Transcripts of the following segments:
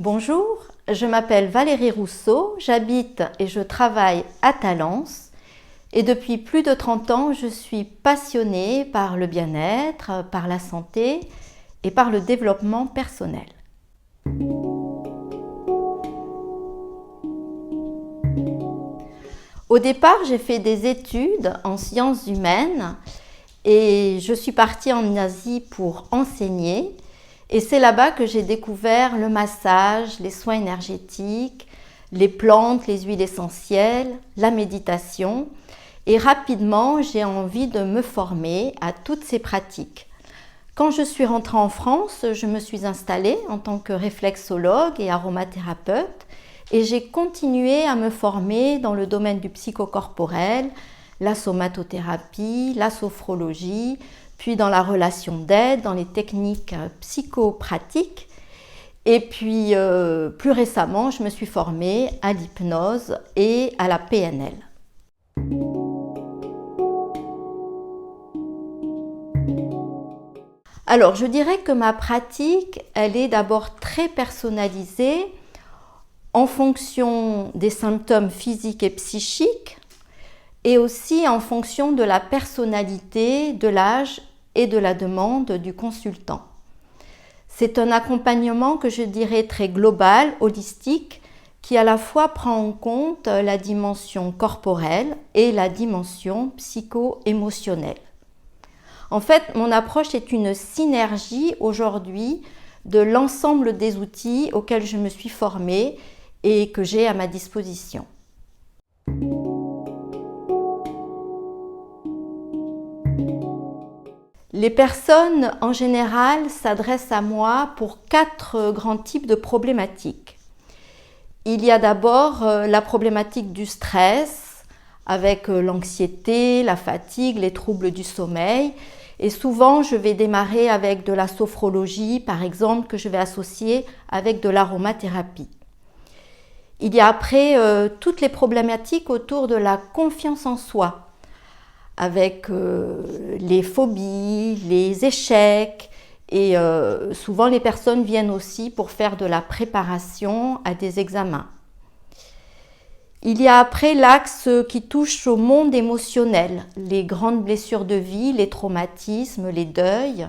Bonjour, je m'appelle Valérie Rousseau, j'habite et je travaille à Talence et depuis plus de 30 ans, je suis passionnée par le bien-être, par la santé et par le développement personnel. Au départ, j'ai fait des études en sciences humaines et je suis partie en Asie pour enseigner. Et c'est là-bas que j'ai découvert le massage, les soins énergétiques, les plantes, les huiles essentielles, la méditation. Et rapidement, j'ai envie de me former à toutes ces pratiques. Quand je suis rentrée en France, je me suis installée en tant que réflexologue et aromathérapeute et j'ai continué à me former dans le domaine du psychocorporel, la somatothérapie, la sophrologie, puis dans la relation d'aide, dans les techniques psychopratiques. Et puis, plus récemment, je me suis formée à l'hypnose et à la PNL. Alors, je dirais que ma pratique, elle est d'abord très personnalisée en fonction des symptômes physiques et psychiques, et aussi en fonction de la personnalité, de l'âge et de la demande du consultant. C'est un accompagnement que je dirais très global, holistique, qui à la fois prend en compte la dimension corporelle et la dimension psycho-émotionnelle. En fait, mon approche est une synergie aujourd'hui de l'ensemble des outils auxquels je me suis formée et que j'ai à ma disposition. Les personnes, en général, s'adressent à moi pour 4 grands types de problématiques. Il y a d'abord la problématique du stress, avec l'anxiété, la fatigue, les troubles du sommeil. Et souvent, je vais démarrer avec de la sophrologie, par exemple, que je vais associer avec de l'aromathérapie. Il y a après toutes les problématiques autour de la confiance en soi, avec les phobies, les échecs et souvent les personnes viennent aussi pour faire de la préparation à des examens. Il y a après l'axe qui touche au monde émotionnel, les grandes blessures de vie, les traumatismes, les deuils.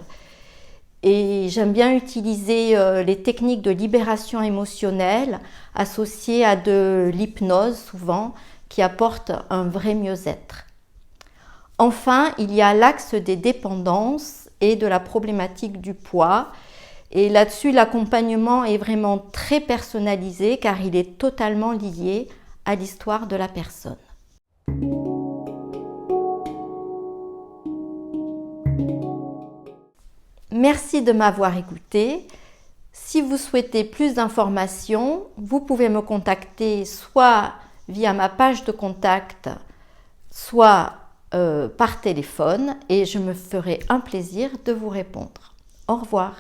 Et j'aime bien utiliser les techniques de libération émotionnelle associées à de l'hypnose souvent qui apporte un vrai mieux-être. Enfin, il y a l'axe des dépendances et de la problématique du poids. Et là-dessus, l'accompagnement est vraiment très personnalisé car il est totalement lié à l'histoire de la personne. Merci de m'avoir écouté. Si vous souhaitez plus d'informations, vous pouvez me contacter soit via ma page de contact, soit par téléphone et je me ferai un plaisir de vous répondre. Au revoir.